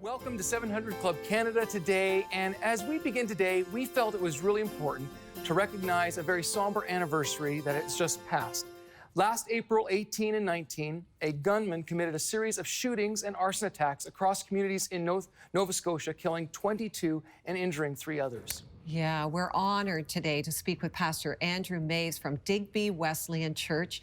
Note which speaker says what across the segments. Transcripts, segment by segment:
Speaker 1: Welcome to 700 Club Canada today, and as we begin today, we felt it was really important to recognize a very somber anniversary that has just passed. Last April 18 and 19, a gunman committed a series of shootings and arson attacks across communities in Nova Scotia, killing 22 and injuring 3 others.
Speaker 2: Yeah, we're honored today to speak with Pastor Andrew Maves from Digby Wesleyan Church.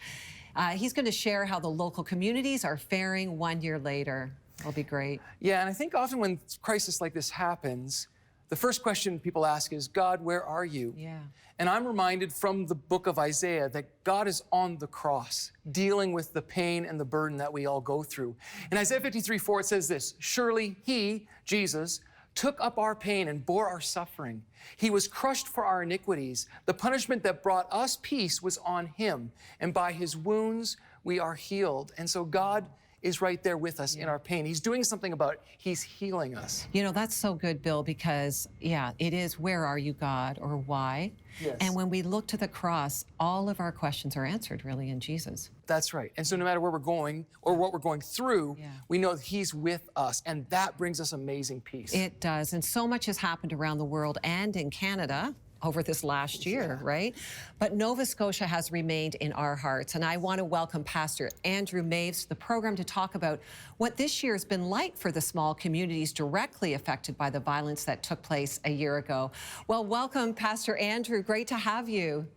Speaker 2: He's going to share how the local communities are faring 1 year later. That'll be great.
Speaker 1: Yeah, and I think often when crisis like this happens, the first question people ask is, God, where are you?
Speaker 2: Yeah.
Speaker 1: And I'm reminded from the book of Isaiah that God is on the cross, dealing with the pain and the burden that we all go through. In Isaiah 53:4, it says this, surely he, Jesus, took up our pain and bore our suffering. He was crushed for our iniquities. The punishment that brought us peace was on him, and by his wounds we are healed. And so God is right there with us in our pain. He's doing something about it. He's healing us.
Speaker 2: You know, that's so good, Bill, because, yeah, it is, where are you, God, or why?
Speaker 1: Yes.
Speaker 2: And when we look to the cross, all of our questions are answered, really, in Jesus.
Speaker 1: That's right. And so no matter where we're going or what we're going through, we know that he's with us, and that brings us amazing peace.
Speaker 2: It does, and so much has happened around the world and in Canada over this last year, right? But Nova Scotia has remained in our hearts, and I want to welcome Pastor Andrew Maves to the program to talk about what this year has been like for the small communities directly affected by the violence that took place a year ago. Well, welcome, Pastor Andrew. Great to have you.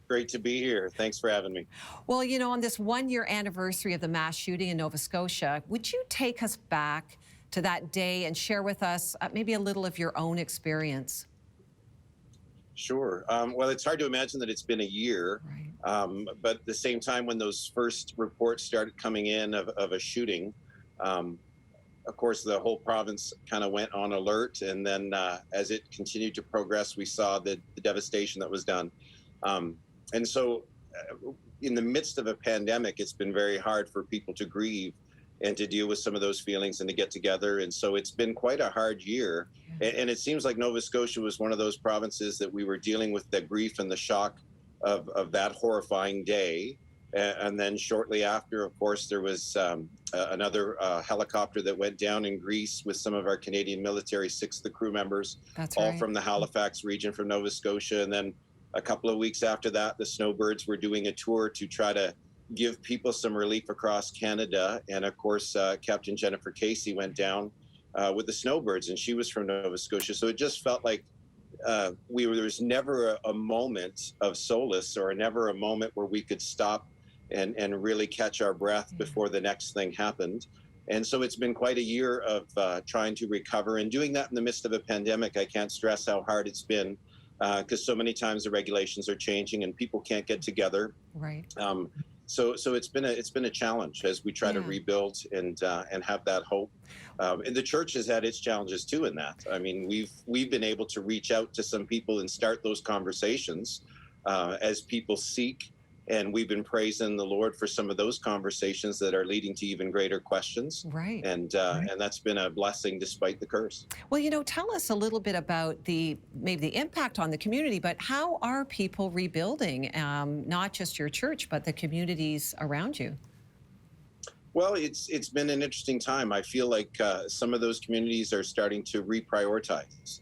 Speaker 3: Great to be here. Thanks for having me.
Speaker 2: Well, you know, on this 1 year anniversary of the mass shooting in Nova Scotia, would you take us back to that day and share with us maybe a little of your own experience?
Speaker 3: Sure. Well, it's hard to imagine that it's been a year, but at the same time, when those first reports started coming in of a shooting, of course, the whole province kind of went on alert. And then as it continued to progress, we saw the devastation that was done. And so in the midst of a pandemic, it's been very hard for people to grieve and to deal with some of those feelings and to get together. And so it's been quite a hard year. And it seems like Nova Scotia was one of those provinces that we were dealing with the grief and the shock of that horrifying day. And then shortly after, of course, there was another helicopter that went down in Greece with some of our Canadian military, 6 of the crew members, all from the Halifax region from Nova Scotia. And then a couple of weeks after that, the Snowbirds were doing a tour to try to give people some relief across Canada. And of course, Captain Jennifer Casey went down with the Snowbirds, and she was from Nova Scotia. So it just felt like there was never a moment of solace, or never a moment where we could stop and really catch our breath before the next thing happened. And so it's been quite a year of trying to recover, and doing that in the midst of a pandemic. I can't stress how hard it's been, because so many times the regulations are changing and people can't get together.
Speaker 2: Right.
Speaker 3: So it's been a challenge as we try to rebuild and have that hope. And the church has had its challenges too in that. I mean, we've been able to reach out to some people and start those conversations as people seek. And we've been praising the Lord for some of those conversations that are leading to even greater questions.
Speaker 2: Right.
Speaker 3: And that's been a blessing despite the curse.
Speaker 2: Well, you know, tell us a little bit about maybe the impact on the community, but how are people rebuilding, not just your church, but the communities around you?
Speaker 3: Well, it's been an interesting time. I feel like some of those communities are starting to reprioritize.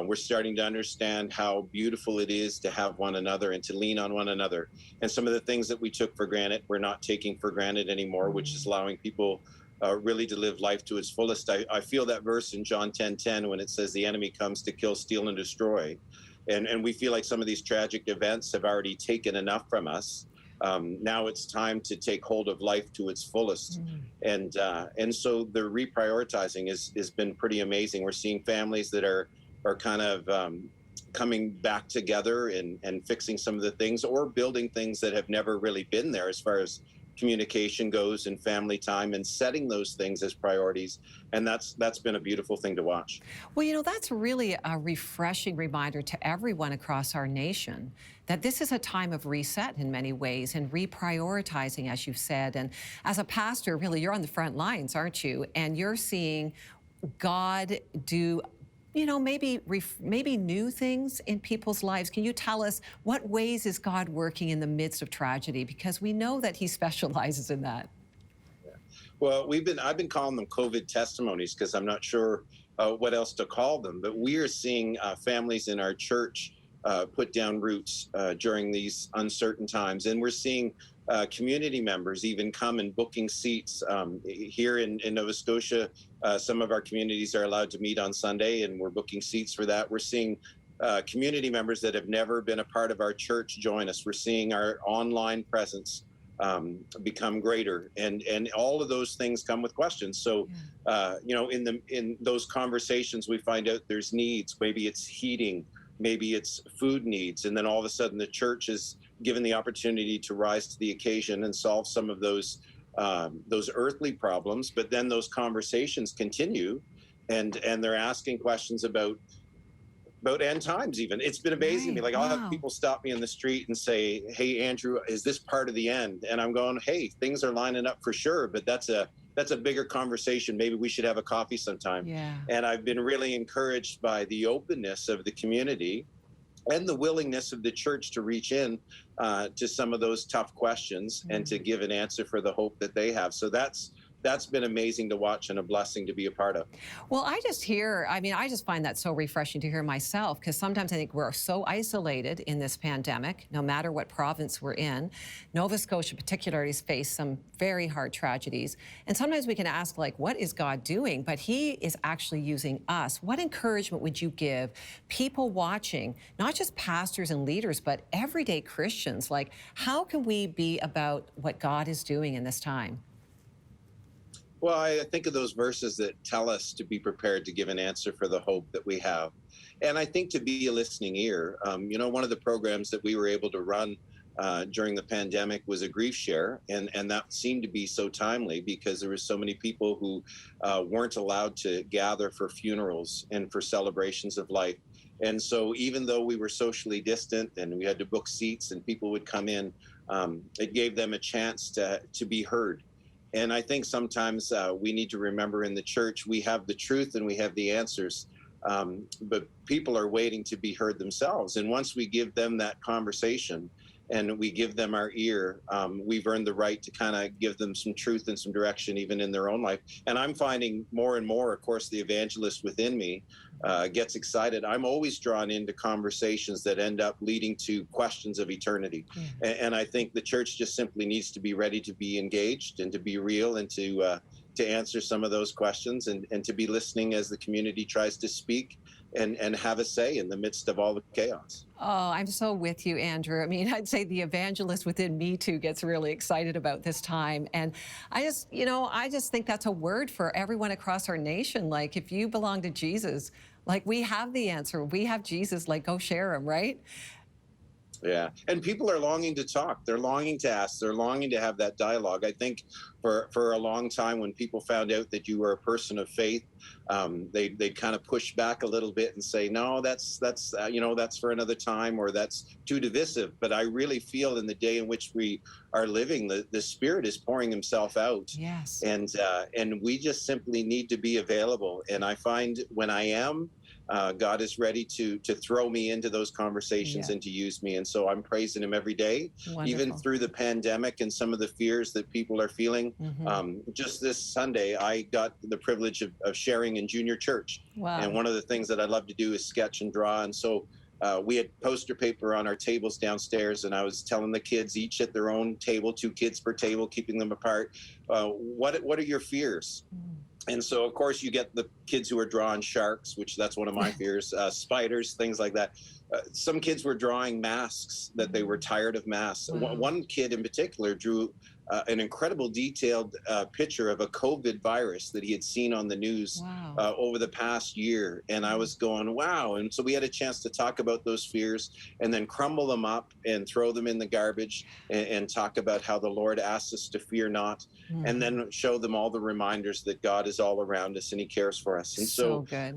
Speaker 3: We're starting to understand how beautiful it is to have one another and to lean on one another. And some of the things that we took for granted, we're not taking for granted anymore, which is allowing people really to live life to its fullest. I feel that verse in John 10:10 when it says the enemy comes to kill, steal, and destroy. And we feel like some of these tragic events have already taken enough from us. Now it's time to take hold of life to its fullest. And so the reprioritizing has been pretty amazing. We're seeing families that are kind of coming back together and fixing some of the things, or building things that have never really been there as far as communication goes and family time, and setting those things as priorities. And that's been a beautiful thing to watch.
Speaker 2: Well, you know, that's really a refreshing reminder to everyone across our nation that this is a time of reset in many ways, and reprioritizing, as you've said. And as a pastor, really, you're on the front lines, aren't you? And you're seeing God do, you know, maybe new things in people's lives. Can you tell us what ways is God working in the midst of tragedy? Because we know that he specializes in that.
Speaker 3: Well, I've been calling them COVID testimonies because I'm not sure what else to call them. But we are seeing families in our church put down roots during these uncertain times, and we're seeing community members even come and booking seats here in Nova Scotia. Some of our communities are allowed to meet on Sunday, and we're booking seats for that. We're seeing community members that have never been a part of our church join us. We're seeing our online presence become greater, and all of those things come with questions. So in those conversations we find out there's needs. Maybe it's heating, maybe it's food needs, and then all of a sudden the church is given the opportunity to rise to the occasion and solve some of those earthly problems. But then those conversations continue, and they're asking questions about end times. Even it's been amazing to me. Like, I'll have people stop me in the street and say, "Hey, Andrew, is this part of the end?" And I'm going, "Hey, things are lining up for sure, but that's a bigger conversation. Maybe we should have a coffee sometime."
Speaker 2: Yeah.
Speaker 3: And I've been really encouraged by the openness of the community and the willingness of the church to reach in to some of those tough questions and to give an answer for the hope that they have. So that's been amazing to watch and a blessing to be a part of.
Speaker 2: Well, I just find that so refreshing to hear myself, because sometimes I think we're so isolated in this pandemic, no matter what province we're in. Nova Scotia particularly has faced some very hard tragedies. And sometimes we can ask, like, what is God doing? But he is actually using us. What encouragement would you give people watching, not just pastors and leaders, but everyday Christians? Like, how can we be about what God is doing in this time?
Speaker 3: Well, I think of those verses that tell us to be prepared to give an answer for the hope that we have. And I think to be a listening ear. One of the programs that we were able to run during the pandemic was a grief share. And that seemed to be so timely because there were so many people who weren't allowed to gather for funerals and for celebrations of life. And so even though we were socially distant and we had to book seats and people would come in, it gave them a chance to be heard. And I think sometimes we need to remember in the church, we have the truth and we have the answers, but people are waiting to be heard themselves. And once we give them that conversation and we give them our ear, we've earned the right to kind of give them some truth and some direction, even in their own life. And I'm finding more and more, of course, the evangelist within me gets excited. I'm always drawn into conversations that end up leading to questions of eternity. And I think the church just simply needs to be ready to be engaged and to be real and to answer some of those questions and to be listening as the community tries to speak and have a say in the midst of all the chaos.
Speaker 2: Oh, I'm so with you, Andrew. I mean, I'd say the evangelist within me too gets really excited about this time. And I just think that's a word for everyone across our nation. Like, if you belong to Jesus, like, we have the answer. We have Jesus, like, go share him, right?
Speaker 3: Yeah. And people are longing to talk. They're longing to ask. They're longing to have that dialogue. I think for a long time, when people found out that you were a person of faith, they'd kind of push back a little bit and say, no, that's for another time, or that's too divisive. But I really feel in the day in which we are living, the Spirit is pouring himself out.
Speaker 2: Yes.
Speaker 3: And we just simply need to be available. And I find when I am, God is ready to throw me into those conversations and to use me. And so I'm praising him every day.
Speaker 2: Wonderful.
Speaker 3: Even through the pandemic and some of the fears that people are feeling. Just this Sunday, I got the privilege of sharing in junior church.
Speaker 2: Wow.
Speaker 3: And one of the things that I love to do is sketch and draw. And so we had poster paper on our tables downstairs, and I was telling the kids, each at their own table, 2 kids per table, keeping them apart, what are your fears? And so, of course, you get the kids who are drawing sharks, which that's one of my fears, spiders, things like that. Some kids were drawing masks, that they were tired of masks.
Speaker 2: Wow.
Speaker 3: One kid in particular drew an incredible detailed picture of a COVID virus that he had seen on the news over the past year. And I was going, wow. And so we had a chance to talk about those fears and then crumble them up and throw them in the garbage and talk about how the Lord asks us to fear not, and then show them all the reminders that God is all around us and he cares for us. And so
Speaker 2: good.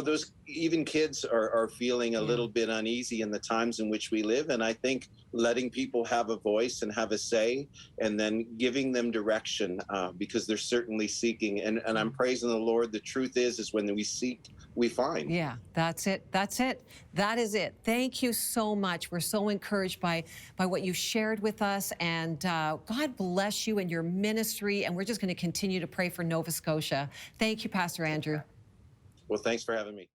Speaker 3: Those even kids are feeling a little bit uneasy in the times in which we live. And I think letting people have a voice and have a say, and then giving them direction because they're certainly seeking. And I'm praising the Lord. The truth is when we seek, we find.
Speaker 2: Yeah, that's it. That's it. That is it. Thank you so much. We're so encouraged by what you shared with us. And God bless you and your ministry. And we're just going to continue to pray for Nova Scotia. Thank you, Pastor Andrew.
Speaker 3: Well, thanks for having me.